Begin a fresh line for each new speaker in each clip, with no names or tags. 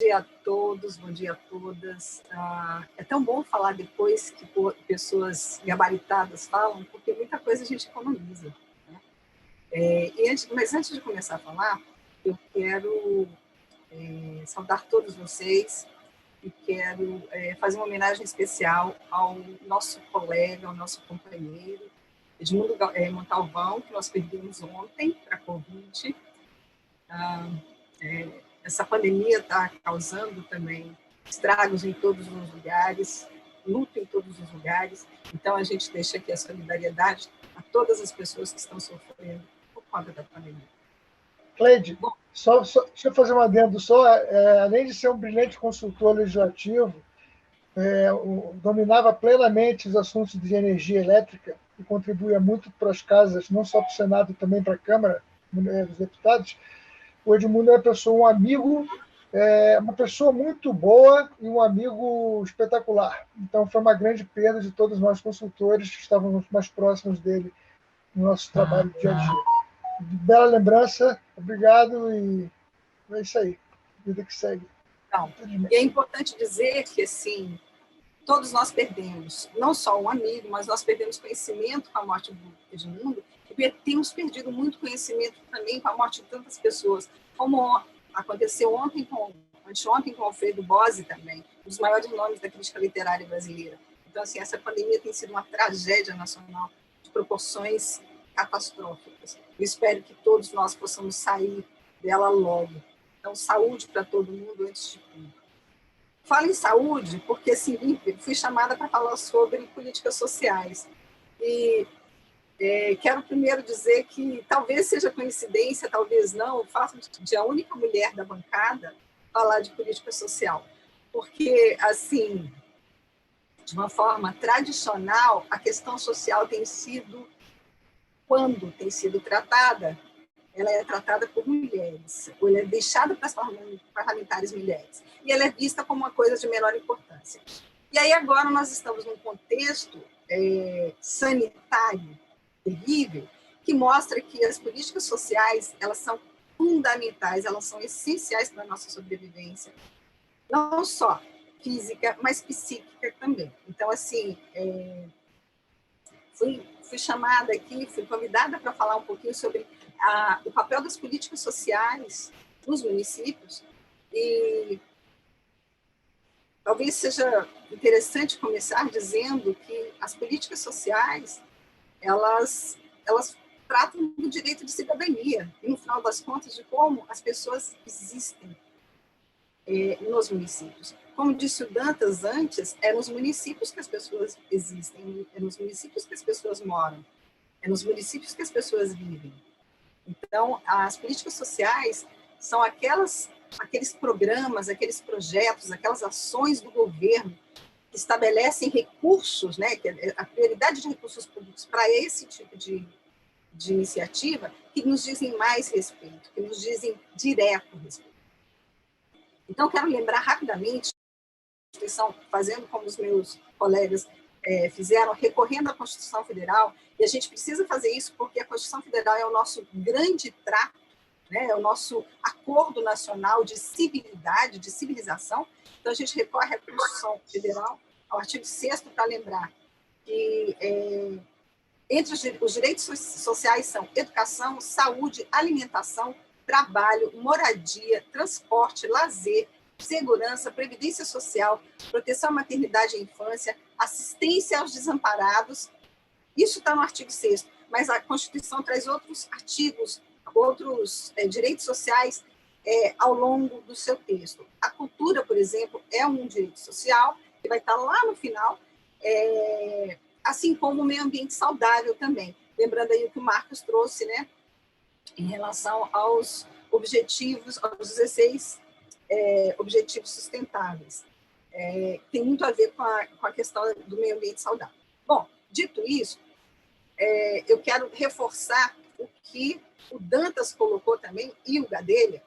dia a todos, bom dia a todas. É tão bom falar depois que pessoas gabaritadas falam, porque muita coisa a gente economiza, né? Mas antes de começar a falar, eu quero saudar todos vocês e quero fazer uma homenagem especial ao nosso colega, ao nosso companheiro, Edmundo Montalvão, que nós perdemos ontem para a Covid. Essa pandemia está causando também estragos em todos os lugares, luto em todos os lugares. Então, a gente deixa aqui a solidariedade a todas as pessoas que estão sofrendo por conta da pandemia.
Cleide, deixa eu fazer um adendo só. Além de ser um brilhante consultor legislativo, dominava plenamente os assuntos de energia elétrica e contribuía muito para as casas, não só para o Senado, também para a Câmara dos Deputados. O Edmundo é um amigo, uma pessoa muito boa e um amigo espetacular. Então, foi uma grande perda de todos nós consultores que estávamos mais próximos dele no nosso trabalho dia a dia. Bela lembrança, obrigado, e é isso aí, vida que segue.
Então, e é importante dizer que, assim, todos nós perdemos, não só um amigo, mas nós perdemos conhecimento com a morte do Edmundo, e temos perdido muito conhecimento também com a morte de tantas pessoas, como aconteceu anteontem com o Alfredo Bozzi também, um dos maiores nomes da crítica literária brasileira. Então, assim, essa pandemia tem sido uma tragédia nacional de proporções catastróficas. Eu espero que todos nós possamos sair dela logo. Então, saúde para todo mundo antes de tudo. Falo em saúde porque, assim, fui chamada para falar sobre políticas sociais. E quero primeiro dizer que talvez seja coincidência, talvez não, o fato de a única mulher da bancada falar de política social. Porque, assim, de uma forma tradicional, a questão social tem sido, quando tem sido tratada, ela é tratada por mulheres, ou ela é deixada para as parlamentares mulheres, e ela é vista como uma coisa de menor importância. E aí agora nós estamos num contexto sanitário terrível, que mostra que as políticas sociais, elas são fundamentais, elas são essenciais para a nossa sobrevivência, não só física, mas psíquica também. Então, assim, fui chamada aqui, fui convidada para falar um pouquinho sobre o papel das políticas sociais nos municípios, e talvez seja interessante começar dizendo que as políticas sociais, elas tratam do direito de cidadania, e no final das contas de como as pessoas existem nos municípios. Como disse o Dantas antes, é nos municípios que as pessoas existem, é nos municípios que as pessoas moram, é nos municípios que as pessoas vivem. Então, as políticas sociais são aqueles programas, aqueles projetos, aquelas ações do governo que estabelecem recursos, né, que a prioridade de recursos públicos para esse tipo de iniciativa, que nos dizem mais respeito, que nos dizem direto respeito. Então, quero lembrar rapidamente, a Constituição, fazendo como os meus colegas fizeram, recorrendo à Constituição Federal, e a gente precisa fazer isso porque a Constituição Federal é o nosso grande trato, né, é o nosso acordo nacional de civilidade, de civilização. Então, a gente recorre à Constituição Federal, ao artigo 6º, para lembrar que entre os direitos sociais são educação, saúde, alimentação, trabalho, moradia, transporte, lazer, segurança, previdência social, proteção à maternidade e à infância, assistência aos desamparados. Isso está no artigo 6º, mas a Constituição traz outros artigos, outros direitos sociais ao longo do seu texto. A cultura, por exemplo, é um direito social, que vai estar lá no final, assim como o meio ambiente saudável também. Lembrando aí o que o Marcos trouxe, né, em relação aos objetivos, aos 16 objetivos sustentáveis. Tem muito a ver com a questão do meio ambiente saudável. Bom, dito isso, eu quero reforçar o que o Dantas colocou também, e o Gadelha,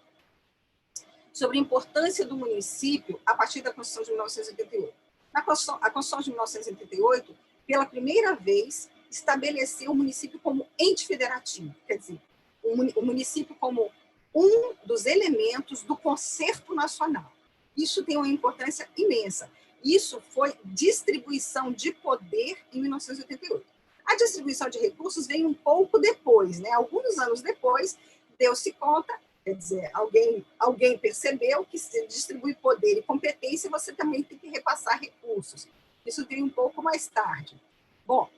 sobre a importância do município a partir da Constituição de 1988. A Constituição de 1988, pela primeira vez, estabeleceu o município como ente federativo, quer dizer, o município como um dos elementos do concerto nacional. Isso tem uma importância imensa. Isso foi distribuição de poder em 1988. A distribuição de recursos veio um pouco depois, né? Alguns anos depois, deu-se conta, quer dizer, alguém percebeu que se distribui poder e competência, você também tem que repassar recursos. Isso veio um pouco mais tarde. Bom,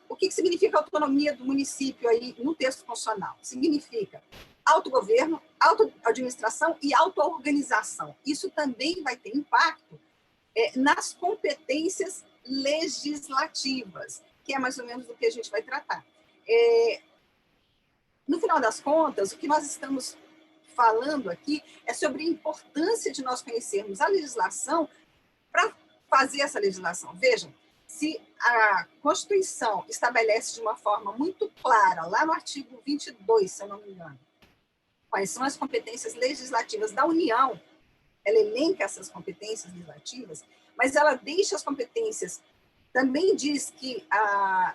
o que significa autonomia do município aí no texto constitucional? Significa autogoverno, autoadministração e autoorganização. Isso também vai ter impacto nas competências legislativas, que é mais ou menos do que a gente vai tratar. No final das contas, o que nós estamos falando aqui é sobre a importância de nós conhecermos a legislação para fazer essa legislação. Vejam, se a Constituição estabelece de uma forma muito clara, lá no artigo 22, se eu não me engano, quais são as competências legislativas da União, ela elenca essas competências legislativas, mas ela deixa as competências, também diz que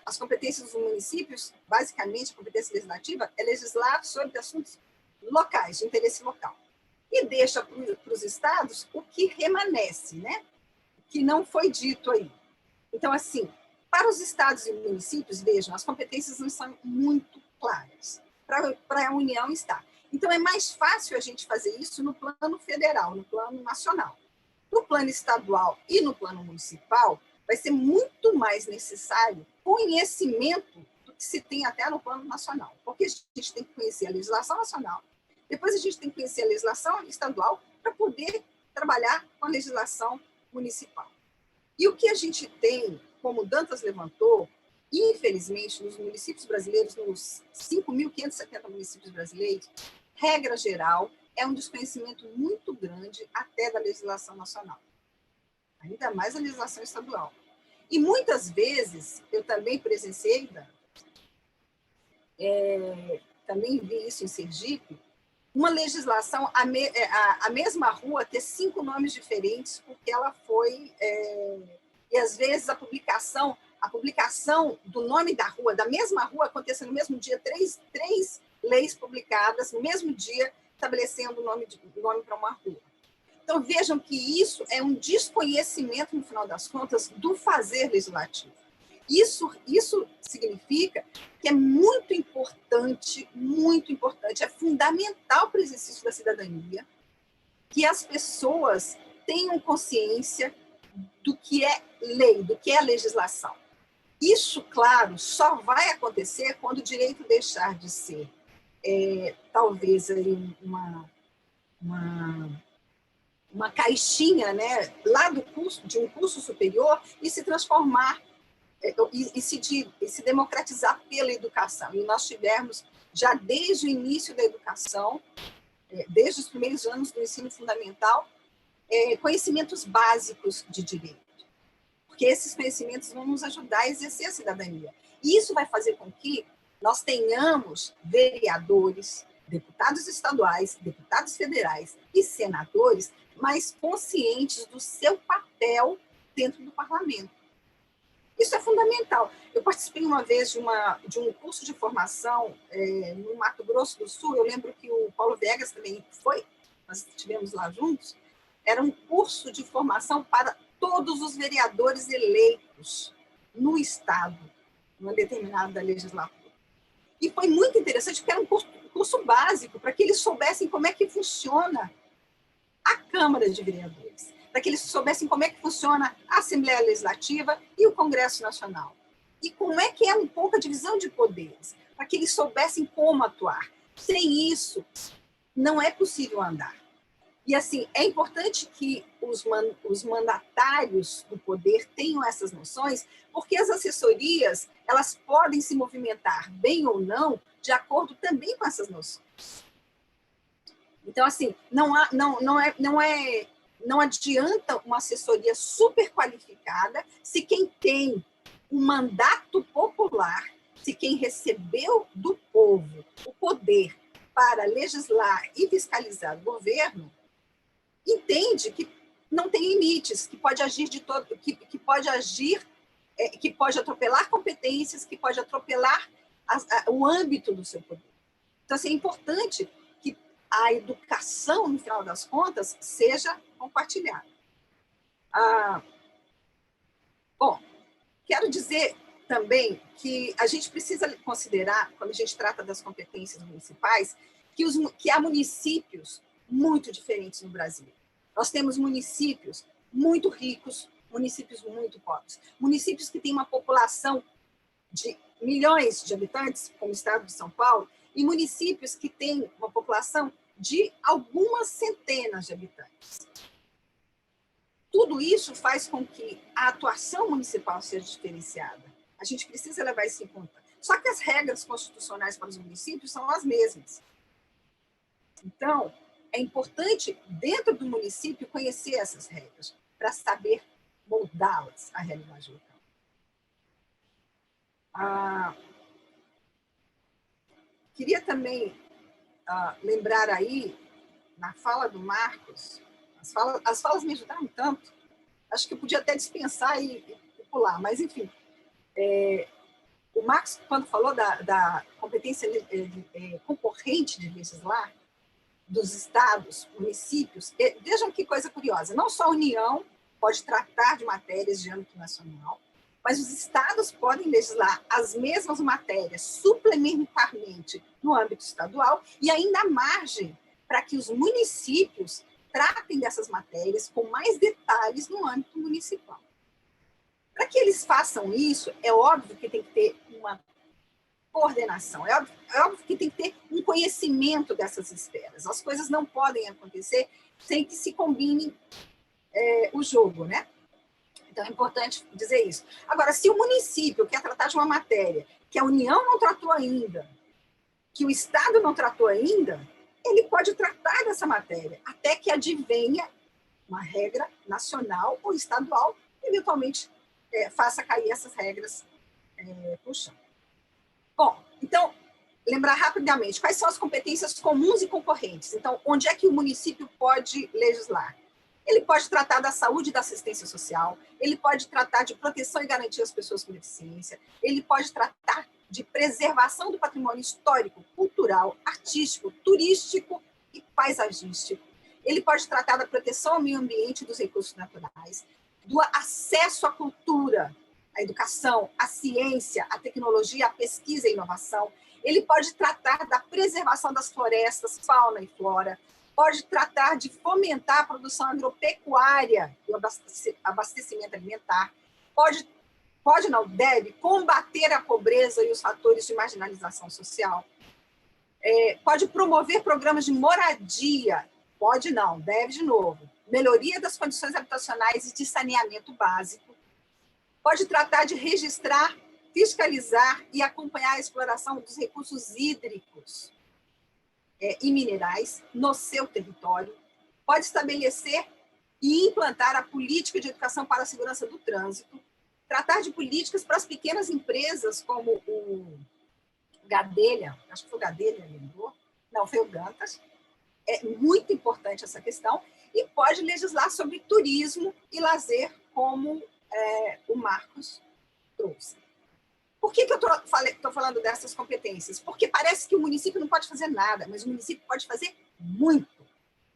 as competências dos municípios, basicamente, a competência legislativa é legislar sobre assuntos locais, de interesse local. E deixa para os estados o que remanesce, né? Que não foi dito aí. Então, assim, para os estados e municípios, vejam, as competências não são muito claras. Para a União está. Então, é mais fácil a gente fazer isso no plano federal, no plano nacional. No plano estadual e no plano municipal, vai ser muito mais necessário conhecimento do que se tem até no plano nacional, porque a gente tem que conhecer a legislação nacional, depois a gente tem que conhecer a legislação estadual para poder trabalhar com a legislação municipal. E o que a gente tem, como o Dantas levantou, infelizmente, nos municípios brasileiros, nos 5.570 municípios brasileiros, regra geral, é um desconhecimento muito grande até da legislação nacional, ainda mais a legislação estadual. E muitas vezes, eu também presenciei, também vi isso em Sergipe, uma legislação, a mesma rua ter 5 nomes diferentes, porque ela foi, e às vezes a publicação do nome da rua, da mesma rua, aconteceu no mesmo dia, três leis publicadas no mesmo dia, estabelecendo o nome para uma rua. Então, vejam que isso é um desconhecimento, no final das contas, do fazer legislativo. Isso significa que é muito importante, é fundamental para o exercício da cidadania, que as pessoas tenham consciência do que é lei, do que é legislação. Isso, claro, só vai acontecer quando o direito deixar de ser, talvez, aí uma caixinha, né, lá de um curso superior e se transformar e se democratizar pela educação. E nós tivemos, já desde o início da educação, desde os primeiros anos do ensino fundamental, conhecimentos básicos de direito. Porque esses conhecimentos vão nos ajudar a exercer a cidadania. E isso vai fazer com que nós tenhamos vereadores, deputados estaduais, deputados federais e senadores mais conscientes do seu papel dentro do parlamento. Isso é fundamental. Eu participei uma vez de um curso de formação no Mato Grosso do Sul, eu lembro que o Paulo Viegas também foi, nós estivemos lá juntos, era um curso de formação para todos os vereadores eleitos no Estado, numa determinada legislatura. E foi muito interessante, porque era um curso básico, para que eles soubessem como é que funciona a Câmara de Vereadores, para que eles soubessem como é que funciona a Assembleia Legislativa e o Congresso Nacional. E como é que é um pouco a divisão de poderes, para que eles soubessem como atuar. Sem isso, não é possível andar. E, assim, é importante que os mandatários do poder tenham essas noções, porque as assessorias, elas podem se movimentar bem ou não, de acordo também com essas noções. Então, assim, não adianta uma assessoria super qualificada se quem tem um mandato popular, se quem recebeu do povo o poder para legislar e fiscalizar o governo, entende que não tem limites, que pode agir que pode atropelar competências, que pode atropelar o âmbito do seu poder. Então, assim, é importante que a educação, no final das contas, seja compartilhada. Bom, quero dizer também que a gente precisa considerar, quando a gente trata das competências municipais, que há municípios muito diferentes no Brasil. Nós temos municípios muito ricos, municípios muito pobres, municípios que têm uma população de milhões de habitantes, como o estado de São Paulo, e municípios que têm uma população de algumas centenas de habitantes. Tudo isso faz com que a atuação municipal seja diferenciada. A gente precisa levar isso em conta. Só que as regras constitucionais para os municípios são as mesmas. Então, é importante, dentro do município, conhecer essas regras, para saber moldá-las à realidade local. Queria também lembrar aí, na fala do Marcos, as falas me ajudaram tanto, acho que eu podia até dispensar e pular, mas, enfim, o Marcos, quando falou da competência concorrente de legislar, dos estados, municípios, vejam que coisa curiosa, não só a União pode tratar de matérias de âmbito nacional, mas os estados podem legislar as mesmas matérias suplementarmente no âmbito estadual e ainda há margem para que os municípios tratem dessas matérias com mais detalhes no âmbito municipal. Para que eles façam isso, é óbvio que tem que ter uma coordenação, é óbvio que tem que ter um conhecimento dessas esferas. As coisas não podem acontecer sem que se combine o jogo, né? Então, é importante dizer isso. Agora, se o município quer tratar de uma matéria que a União não tratou ainda, que o Estado não tratou ainda, ele pode tratar dessa matéria, até que advenha uma regra nacional ou estadual, e eventualmente faça cair essas regras no chão. Bom, então, lembrar rapidamente, quais são as competências comuns e concorrentes? Então, onde é que o município pode legislar? Ele pode tratar da saúde e da assistência social, ele pode tratar de proteção e garantia às pessoas com deficiência, ele pode tratar de preservação do patrimônio histórico, cultural, artístico, turístico e paisagístico. Ele pode tratar da proteção ao meio ambiente e dos recursos naturais, do acesso à cultura, à educação, à ciência, à tecnologia, à pesquisa e inovação. Ele pode tratar da preservação das florestas, fauna e flora, pode tratar de fomentar a produção agropecuária e o abastecimento alimentar, deve combater a pobreza e os fatores de marginalização social, pode promover programas de moradia, deve de novo, melhoria das condições habitacionais e de saneamento básico, pode tratar de registrar, fiscalizar e acompanhar a exploração dos recursos hídricos e minerais no seu território, pode estabelecer e implantar a política de educação para a segurança do trânsito, tratar de políticas para as pequenas empresas, como o Gadelha, acho que foi o Gadelha, lembrou? Não, foi o Dantas. É muito importante essa questão, e pode legislar sobre turismo e lazer, como o Marcos trouxe. Por que eu estou falando dessas competências? Porque parece que o município não pode fazer nada, mas o município pode fazer muito.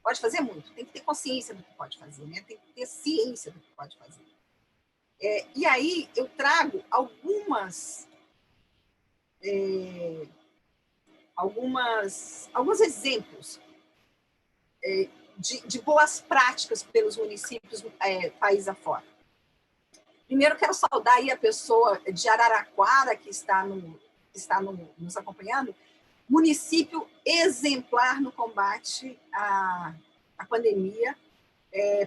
Pode fazer muito. Tem que ter consciência do que pode fazer, né? Tem que ter ciência do que pode fazer. E aí eu trago alguns exemplos de boas práticas pelos municípios país afora. Primeiro, quero saudar aí a pessoa de Araraquara, que está nos acompanhando, município exemplar no combate à pandemia.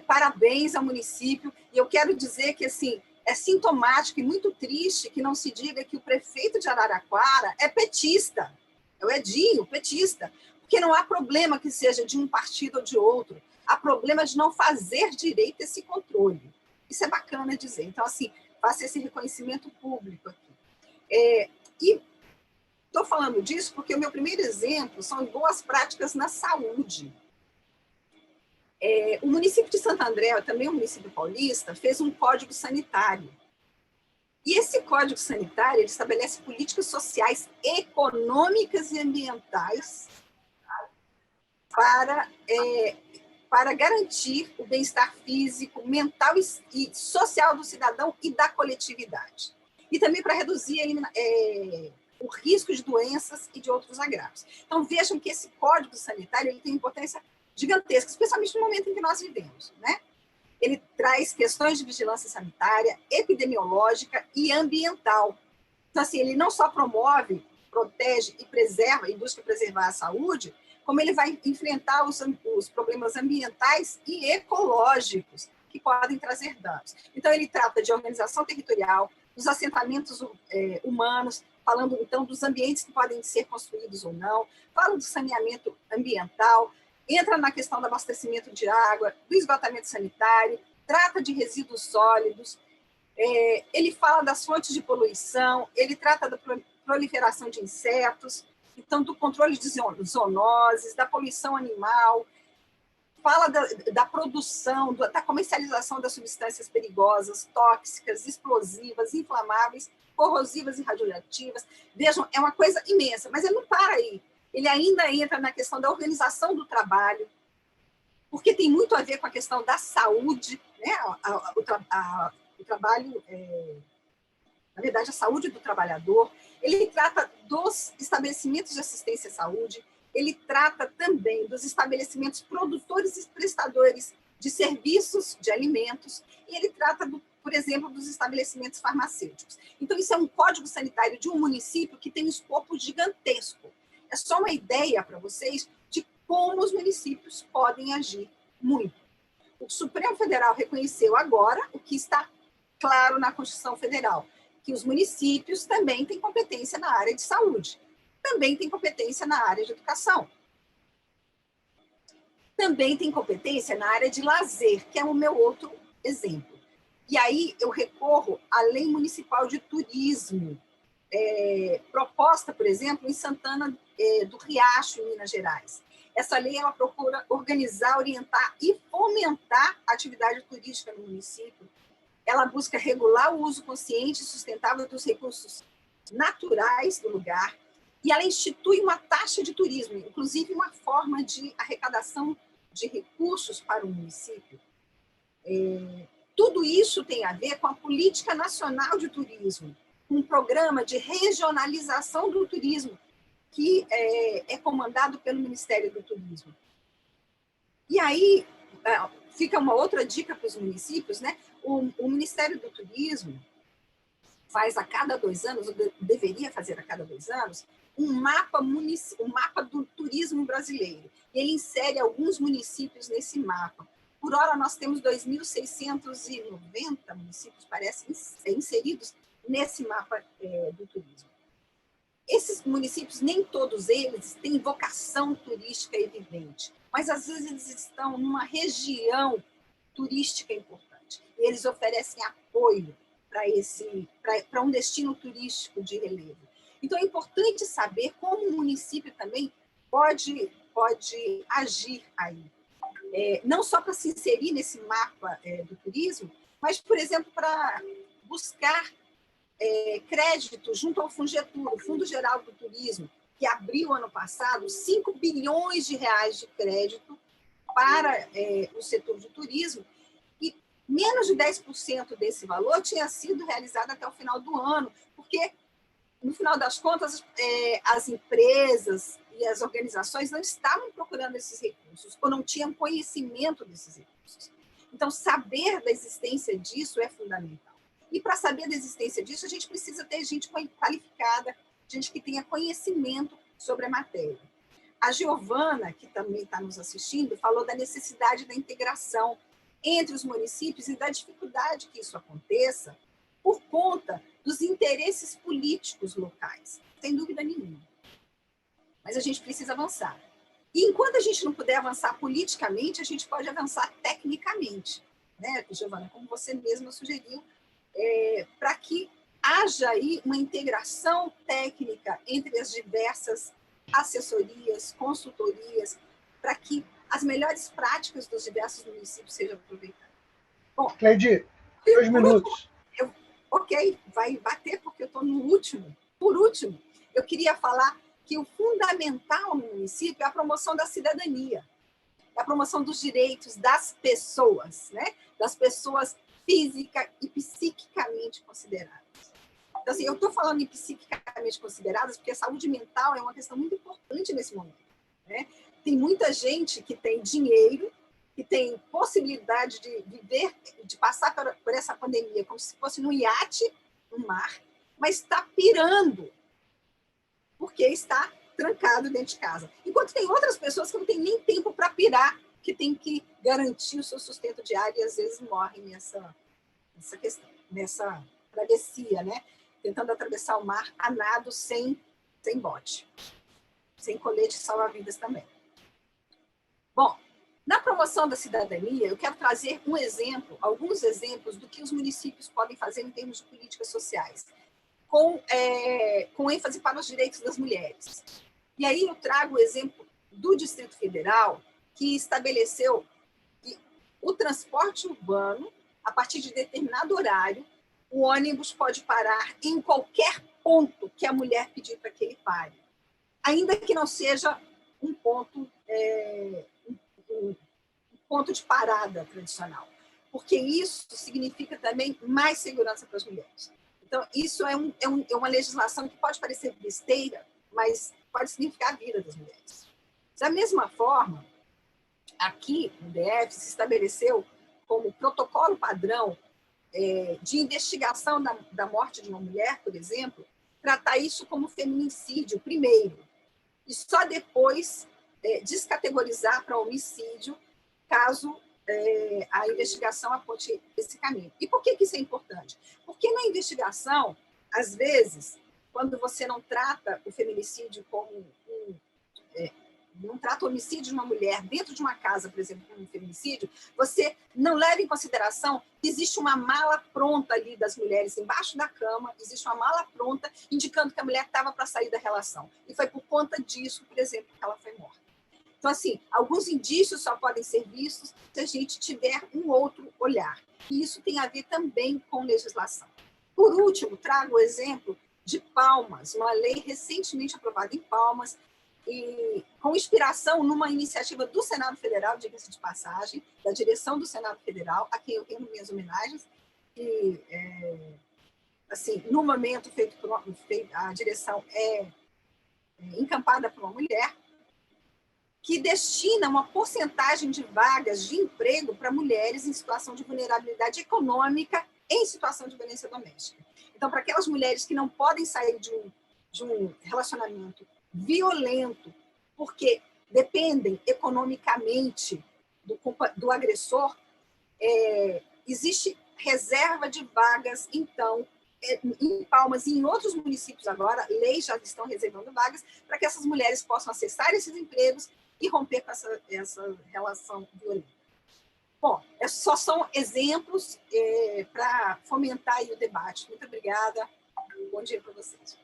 Parabéns ao município. E eu quero dizer que assim, é sintomático e muito triste que não se diga que o prefeito de Araraquara é petista, é o Edinho, petista, porque não há problema que seja de um partido ou de outro, há problema de não fazer direito esse controle. Isso é bacana dizer. Então, assim, faça esse reconhecimento público aqui. E estou falando disso porque o meu primeiro exemplo são boas práticas na saúde. O município de Santo André, também o município paulista, fez um código sanitário. E esse código sanitário ele estabelece políticas sociais, econômicas e ambientais para para garantir o bem-estar físico, mental e social do cidadão e da coletividade. E também para reduzir o risco de doenças e de outros agravos. Então, vejam que esse Código Sanitário ele tem importância gigantesca, especialmente no momento em que nós vivemos, né? Ele traz questões de vigilância sanitária, epidemiológica e ambiental. Então, assim, ele não só promove, protege e preserva, e busca preservar a saúde, como ele vai enfrentar os problemas ambientais e ecológicos que podem trazer danos. Então, ele trata de organização territorial, dos assentamentos humanos, falando, então, dos ambientes que podem ser construídos ou não, fala do saneamento ambiental, entra na questão do abastecimento de água, do esgotamento sanitário, trata de resíduos sólidos, ele fala das fontes de poluição, ele trata da proliferação de insetos, então, do controle de zoonoses, da poluição animal, fala da produção, da comercialização das substâncias perigosas, tóxicas, explosivas, inflamáveis, corrosivas e radioativas. Vejam, é uma coisa imensa, mas ele não para aí. Ele ainda entra na questão da organização do trabalho, porque tem muito a ver com a questão da saúde, né? O trabalho, na verdade, a saúde do trabalhador. Ele trata dos estabelecimentos de assistência à saúde, ele trata também dos estabelecimentos produtores e prestadores de serviços de alimentos, e ele trata, por exemplo, dos estabelecimentos farmacêuticos. Então, isso é um código sanitário de um município que tem um escopo gigantesco. É só uma ideia para vocês de como os municípios podem agir muito. O Supremo Federal reconheceu agora o que está claro na Constituição Federal, que os municípios também têm competência na área de saúde, também têm competência na área de educação, também têm competência na área de lazer, que é o meu outro exemplo. E aí eu recorro à Lei Municipal de Turismo, proposta, por exemplo, em Santana do Riacho, em Minas Gerais. Essa lei ela procura organizar, orientar e fomentar a atividade turística no município. Ela busca regular o uso consciente e sustentável dos recursos naturais do lugar, e ela institui uma taxa de turismo, inclusive uma forma de arrecadação de recursos para o município. Tudo isso tem a ver com a Política Nacional de Turismo, um programa de regionalização do turismo, que é comandado pelo Ministério do Turismo. E aí, fica uma outra dica para os municípios, né? O Ministério do Turismo faz a cada 2 anos, ou deveria fazer a cada 2 anos, um mapa do turismo brasileiro. E ele insere alguns municípios nesse mapa. Por hora, nós temos 2.690 municípios, parece, inseridos nesse mapa do turismo. Esses municípios, nem todos eles têm vocação turística evidente, mas às vezes eles estão numa região turística importante. E eles oferecem apoio para um destino turístico de relevo. Então, é importante saber como o município também pode agir aí. Não só para se inserir nesse mapa do turismo, mas, por exemplo, para buscar crédito junto ao Fungetur, o Fundo Geral do Turismo, que abriu ano passado 5 bilhões de reais de crédito para o setor de turismo, e menos de 10% desse valor tinha sido realizado até o final do ano, porque, no final das contas, as empresas e as organizações não estavam procurando esses recursos, ou não tinham conhecimento desses recursos. Então, saber da existência disso é fundamental. E, para saber da existência disso, a gente precisa ter gente qualificada, gente que tenha conhecimento sobre a matéria. A Giovana, que também está nos assistindo, falou da necessidade da integração entre os municípios e da dificuldade que isso aconteça por conta dos interesses políticos locais, sem dúvida nenhuma. Mas a gente precisa avançar. E enquanto a gente não puder avançar politicamente, a gente pode avançar tecnicamente, né, Giovana, como você mesma sugeriu, para que haja aí uma integração técnica entre as diversas assessorias, consultorias, para que as melhores práticas dos diversos municípios sejam aproveitadas. Bom,
Cleide, 2 minutos.
Ok, vai bater porque eu estou no último. Por último, eu queria falar que o fundamental no município é a promoção da cidadania. é a promoção dos direitos das pessoas, né? Das pessoas física e psiquicamente consideradas. Então, assim, eu estou falando em psiquicamente consideradas porque a saúde mental é uma questão muito importante nesse momento, né? Tem muita gente que tem dinheiro, que tem possibilidade de viver, de passar por essa pandemia como se fosse num iate, no mar, mas está pirando, porque está trancado dentro de casa. Enquanto tem outras pessoas que não têm nem tempo para pirar, que tem que garantir o seu sustento diário e às vezes morrem nessa questão, nessa travessia, né? Tentando atravessar o mar a nado sem bote, sem colete salva-vidas também. Bom, na promoção da cidadania, eu quero trazer alguns exemplos do que os municípios podem fazer em termos de políticas sociais, com ênfase para os direitos das mulheres. E aí eu trago o exemplo do Distrito Federal, que estabeleceu que o transporte urbano, a partir de determinado horário, o ônibus pode parar em qualquer ponto que a mulher pedir para que ele pare, ainda que não seja um ponto de parada tradicional, porque isso significa também mais segurança para as mulheres. Então, isso é uma legislação que pode parecer besteira, mas pode significar a vida das mulheres. Da mesma forma, aqui no DF se estabeleceu como protocolo padrão de investigação da morte de uma mulher, por exemplo, tratar isso como feminicídio primeiro, e só depois descategorizar para homicídio, caso a investigação aponte esse caminho. E por que isso é importante? Porque na investigação, às vezes, quando você não trata o feminicídio como não trata o homicídio de uma mulher dentro de uma casa, por exemplo, como um feminicídio, você não leva em consideração que existe uma mala pronta ali das mulheres embaixo da cama, existe uma mala pronta indicando que a mulher estava para sair da relação. E foi por conta disso, por exemplo, que ela foi morta. Então, assim, alguns indícios só podem ser vistos se a gente tiver um outro olhar. E isso tem a ver também com legislação. Por último, trago o exemplo de Palmas, uma lei recentemente aprovada em Palmas, e com inspiração numa iniciativa do Senado Federal, diga-se de passagem, da direção do Senado Federal, a quem eu tenho minhas homenagens, e, assim, no momento a direção é encampada por uma mulher, que destina uma porcentagem de vagas de emprego para mulheres em situação de vulnerabilidade econômica em situação de violência doméstica. Então, para aquelas mulheres que não podem sair de um relacionamento violento, porque dependem economicamente do agressor, existe reserva de vagas, então, em Palmas e em outros municípios agora, leis já estão reservando vagas para que essas mulheres possam acessar esses empregos e romper com essa relação violenta. Bom, só são exemplos para fomentar aí o debate. Muito obrigada. Bom dia para vocês.